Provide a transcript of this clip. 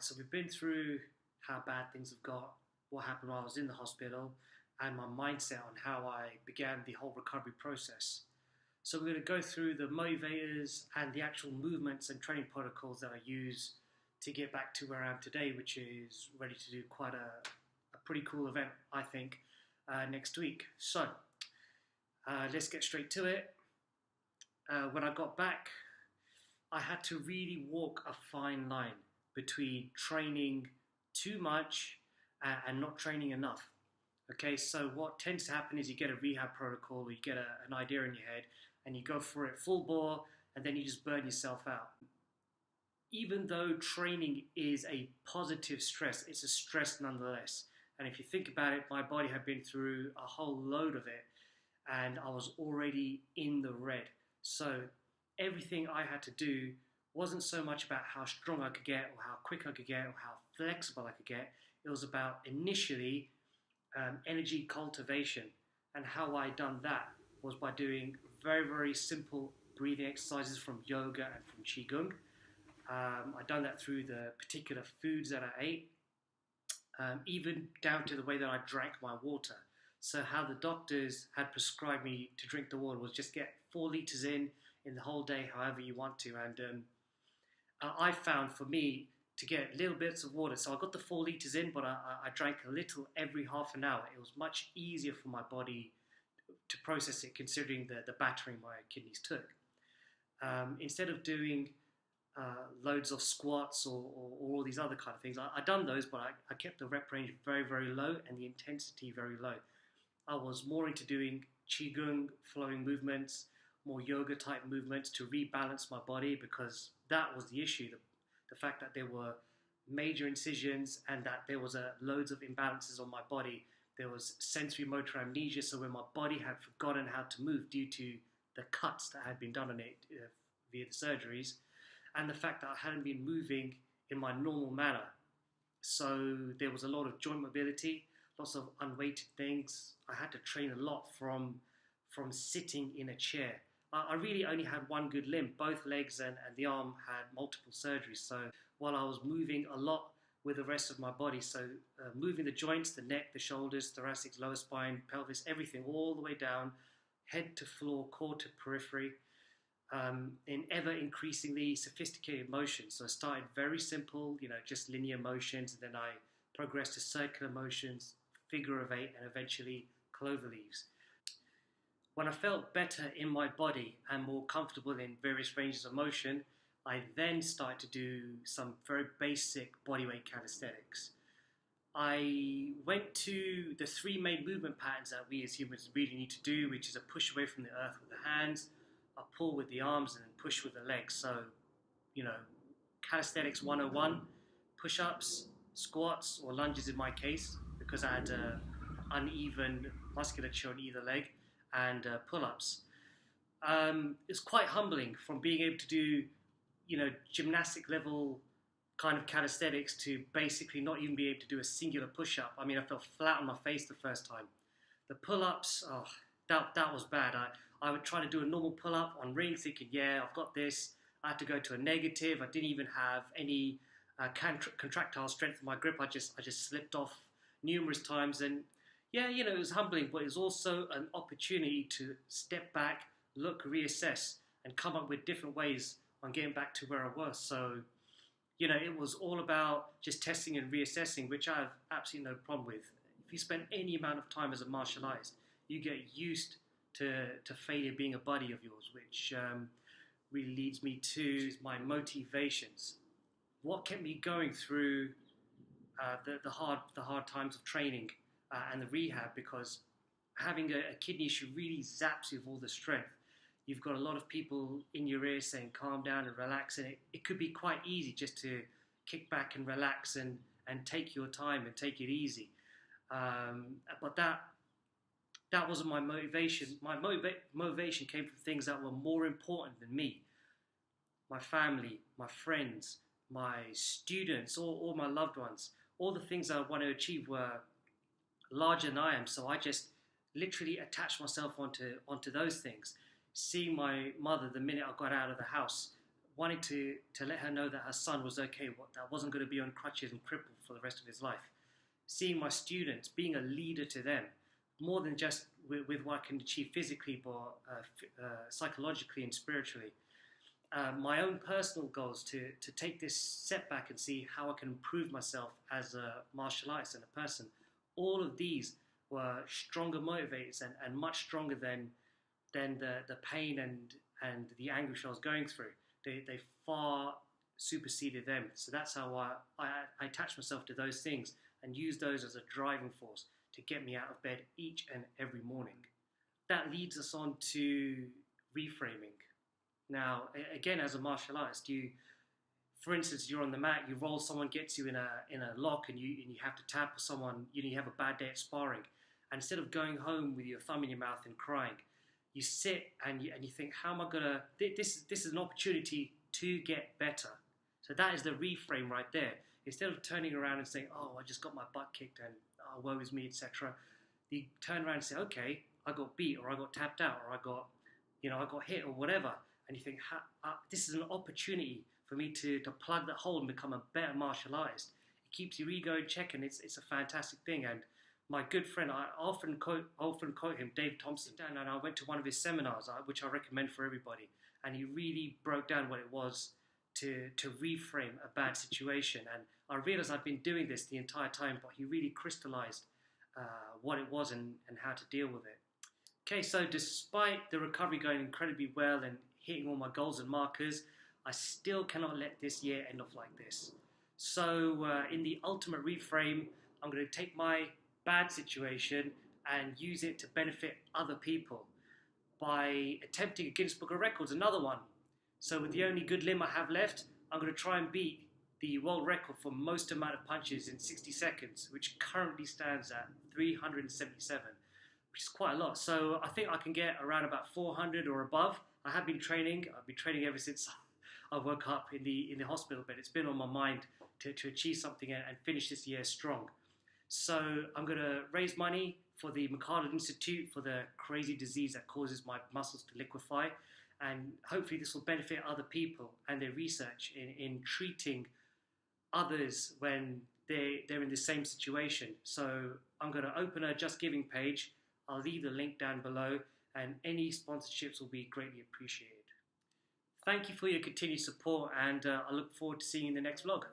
Right, so we've been through how bad things have got, what happened while I was in the hospital, and my mindset on how I began the whole recovery process. So we're going to go through the motivators and the actual movements and training protocols that I use to get back to where I am today, which is ready to do quite a pretty cool event, I think, next week. So let's get straight to it. When I got back, I had to really walk a fine line between training too much and not training enough. Okay, so what tends to happen is you get a rehab protocol, or you get an idea in your head, and you go for it full bore, and then you just burn yourself out. Even though training is a positive stress, it's a stress nonetheless. And if you think about it, my body had been through a whole load of it, and I was already in the red. So everything I had to do wasn't so much about how strong I could get, or how quick I could get, or how flexible I could get. It was about initially energy cultivation, and how I done that was by doing very, very simple breathing exercises from yoga and from qigong. I done that through the particular foods that I ate, even down to the way that I drank my water. So how the doctors had prescribed me to drink the water was just get 4 liters in the whole day, however you want to. And I found for me to get little bits of water. So I got the 4 liters in, but I drank a little every half an hour. It was much easier for my body to process it, considering the battering my kidneys took. Instead of doing loads of squats or all these other kind of things, I done those, but I kept the rep range very, very low and the intensity very low. I was more into doing qigong, flowing movements, more yoga type movements to rebalance my body, because that was the issue. The fact that there were major incisions and that there was loads of imbalances on my body. There was sensory motor amnesia, so when my body had forgotten how to move due to the cuts that had been done on it via the surgeries, and the fact that I hadn't been moving in my normal manner. So there was a lot of joint mobility, lots of unweighted things. I had to train a lot from sitting in a chair. I really only had one good limb. Both legs and the arm had multiple surgeries. So while I was moving a lot with the rest of my body, so moving the joints, the neck, the shoulders, thoracic, lower spine, pelvis, everything, all the way down, head to floor, core to periphery, in ever increasingly sophisticated motions. So I started very simple, just linear motions, and then I progressed to circular motions, figure of 8, and eventually clover leaves. When I felt better in my body and more comfortable in various ranges of motion, I then started to do some very basic bodyweight calisthenics. I went to the 3 main movement patterns that we as humans really need to do, which is a push away from the earth with the hands, a pull with the arms, and then push with the legs. So, calisthenics 101, push-ups, squats, or lunges in my case, because I had uneven musculature on either leg, and pull-ups. It's quite humbling from being able to do, gymnastic level kind of calisthenics to basically not even be able to do a singular push-up. I mean, I fell flat on my face the first time. The pull-ups, that was bad. I would try to do a normal pull-up on rings thinking, yeah, I've got this. I had to go to a negative. I didn't even have any contractile strength in my grip. I just slipped off numerous times, and yeah, it was humbling, but it was also an opportunity to step back, look, reassess, and come up with different ways on getting back to where I was. So, it was all about just testing and reassessing, which I have absolutely no problem with. If you spend any amount of time as a martial artist, you get used to failure being a buddy of yours, which really leads me to my motivations. What kept me going through the hard times of training and the rehab, because having a kidney issue really zaps you with all the strength. You've got a lot of people in your ear saying calm down and relax, and it could be quite easy just to kick back and relax and take your time and take it easy. But that wasn't my motivation. My motivation came from things that were more important than me. My family, my friends, my students, all my loved ones. All the things I want to achieve were larger than I am, so I just literally attached myself onto those things. Seeing my mother the minute I got out of the house, wanting to let her know that her son was okay, that wasn't going to be on crutches and crippled for the rest of his life. Seeing my students, being a leader to them, more than just with what I can achieve physically, but psychologically and spiritually. My own personal goals to take this setback and see how I can improve myself as a martial artist and a person. All of these were stronger motivators and much stronger than the pain and the anguish I was going through. They far superseded them. So that's how I attach myself to those things and use those as a driving force to get me out of bed each and every morning. That leads us on to reframing. Now, again, as a martial artist, for instance, you're on the mat, you roll, someone gets you in a lock, and you have to tap someone. You have a bad day at sparring, and instead of going home with your thumb in your mouth and crying, you sit and you think, how am I gonna? This is an opportunity to get better. So that is the reframe right there. Instead of turning around and saying, oh, I just got my butt kicked and oh, woe is me, etc., you turn around and say, okay, I got beat, or I got tapped out, or I got hit, or whatever. And you think, this is an opportunity for me to plug that hole and become a better martial artist. It keeps your ego in check, and it's a fantastic thing. And my good friend, I often quote him, Dave Thompson, and I went to one of his seminars, which I recommend for everybody. And he really broke down what it was to reframe a bad situation. And I realized I'd been doing this the entire time, but he really crystallized what it was and how to deal with it. Okay, so despite the recovery going incredibly well and hitting all my goals and markers, I still cannot let this year end off like this. So in the ultimate reframe, I'm going to take my bad situation and use it to benefit other people by attempting a Guinness Book of Records, another one. So with the only good limb I have left, I'm going to try and beat the world record for most amount of punches in 60 seconds, which currently stands at 377. Which is quite a lot. So I think I can get around about 400 or above. I have been training. I've been training ever since I woke up in the hospital bed. It's been on my mind to achieve something and finish this year strong. So I'm going to raise money for the McArdle Institute for the crazy disease that causes my muscles to liquefy. And hopefully this will benefit other people and their research in treating others when they're in the same situation. So I'm going to open a Just Giving page. I'll leave the link down below, and any sponsorships will be greatly appreciated. Thank you for your continued support, and I look forward to seeing you in the next vlog.